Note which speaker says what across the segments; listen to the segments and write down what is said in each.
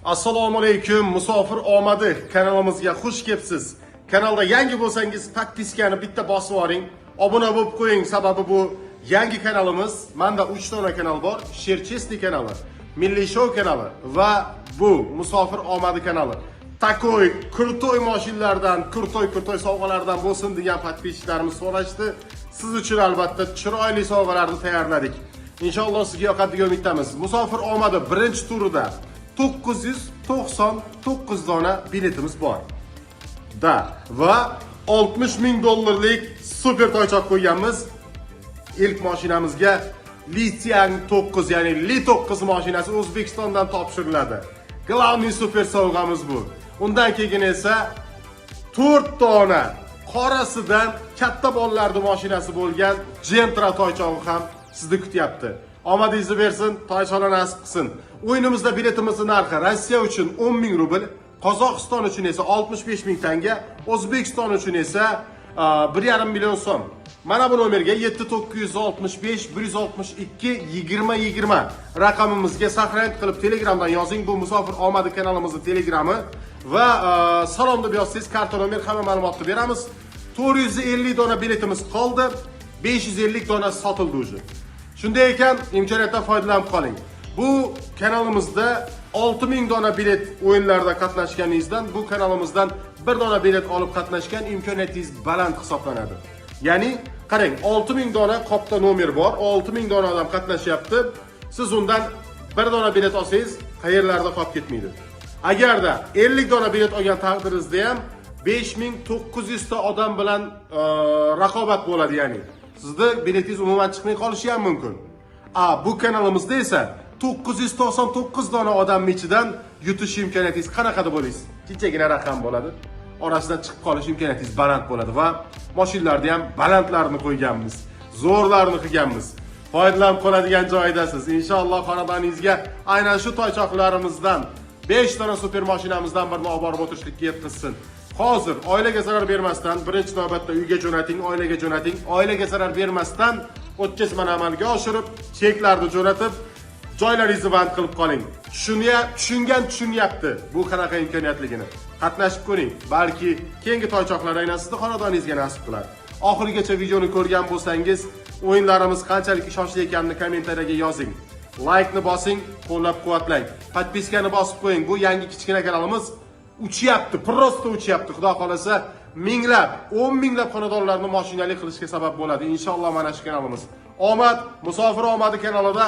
Speaker 1: Assalomu alaykum, musofir omadi kanalimizga xush kelibsiz. Kanalda yangi bo'lsangiz, podpiskani bitta bosib oling, obuna bo'lib qo'ying, sababi bu yangi kanalimiz. Menda 3 dona kanal bor: Sherchesniy kanali, Milliy Show kanali va bu musofir omadi kanali. Takoy, kurtoy mashinalardan, kurtoy sovg'alardan bo'lsin degan podpisklarimiz so'rashdi. Siz uchun albatta chiroyli sovg'alarni tayyorladik. Inshaalloh sizga yoqadigan umiddamiz. Musofir omadi birinchi turida 999 dona biletimiz bor. Va 60 ming dollarlik super toychoq qo'yganmiz. İlk mashinamizga Li-Tiang 9, ya'ni Li-9 mashinasi O'zbekistondan topshiriladi. Glavniy super sovg'amiz bu. Undan keyin esa 4 dona qorasidan katta bolalarning mashinasi bo'lgan Gentra toychog'i ham sizni kutyapti. Omadingizni bersin, toychoqlar nasib qilsin. O'yinimizda biletimizning narxi Rossiya uchun 10 ming rubl, Qozog'iston uchun esa 65 ming tanga, O'zbekiston uchun esa 1,5 million so'm. Mana bu nomerga 7965 162 20 20 raqamimizga saqlanib qilib Telegramdan yozing. Bu musofir omadi kanalimizning Telegrami va salom deb yozsangiz karta nomer hamma ma'lumotni beramiz. 450 dona biletimiz qoldi. 550 dona sotildi уже. Shunday ekan, imkoniyatdan foydalanib qoling. Bu kanalimizda 6000 dona bilet o'yinlarda qatnashganingizdan bu kanalimizdan 1 dona bilet olib qatnashgan imkoniyatingiz baland hisoblanadi. Ya'ni qarang, 6000 dona qopda nomer bor, 6000 dona odam qatnashyapti. Siz undan 1 dona bilet olsangiz, qayerlarda qolib ketmaydi. Agarda 50 dona bilet olgan taqdiringizda ham 5900 ta odam bilan raqobat bo'ladi, ya'ni sizda biletingiz umuman chiqmay qolishi ham mumkin. Bu kanalimizda esa 999 dona odam ichidan yutish imkoniyatingiz qanaqa deb o'ylaysiz? Kichigina raqam bo'ladi. Orasidan chiqib qolish imkoniyatingiz baland bo'ladi va mashinalarda ham balandlarni qo'yganmiz, zo'rlarni qilganmiz. Foydalanib qoladigan joydasiz. Inshaalloh xonadoningizga aynan shu toychoqlarimizdan 5 dona super mashinamizdan birini olib borib o'tirishlikka yetkazsin. Hozir oilaga zarar bermasdan birinchi navbatda uyga jo'nating, oilaga jo'nating. Oilaga zarar bermasdan o'tkazmani amalga oshirib, cheklarni jo'natib, joylaringizni band qilib qoling. Tushunyapti bu qanaqa imkoniyatligini. Qatnashib ko'ring. Balki keyingi toychoqlar aynan sizning xonadoningizga nasib qilar. Oxirigacha videoni ko'rgan bo'lsangiz, o'yinlarimiz qanchalik ishonchli ekanini kommentariyaga yozing. Like ni bosing, qo'llab-quvvatlang. Podpiskani bosib qo'ying. Bu yangi kichkina kanalimiz uchyapti, prosta uchyapti. Xudo xolasa minglab, 10 minglab xonadonlarni mashinali qilishga sabab bo'ladi. Inshaalloh mana shu kanalimiz. Omad, musofir omadi kanalida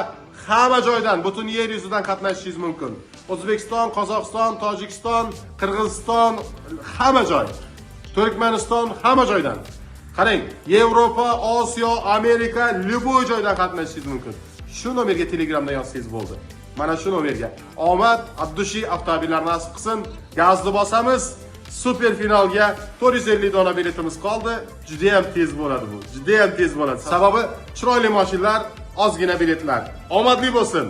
Speaker 1: hamma joydan, butun yer yuzidan qatnashishingiz mumkin. O'zbekiston, Qozog'iston, Tojikiston, Qirg'iziston, hamma joy. Turkmaniston, hamma joydan. Qarang, Yevropa, Osiyo, Amerika, любой joydan qatnashishingiz mumkin. Shu nomerga Telegramda yozsangiz bo'ldi. Mana shu nomerga. Omad, Abdushi avtomobillar nasib qilsin. Gazni bosamiz. Super finalga 450 dona biletimiz qoldi. Juda ham tez bo'ladi bu. Juda ham tez bo'ladi. Sababi chiroyli mashinalar, ozgina biletlar. Omadli bo'lsin.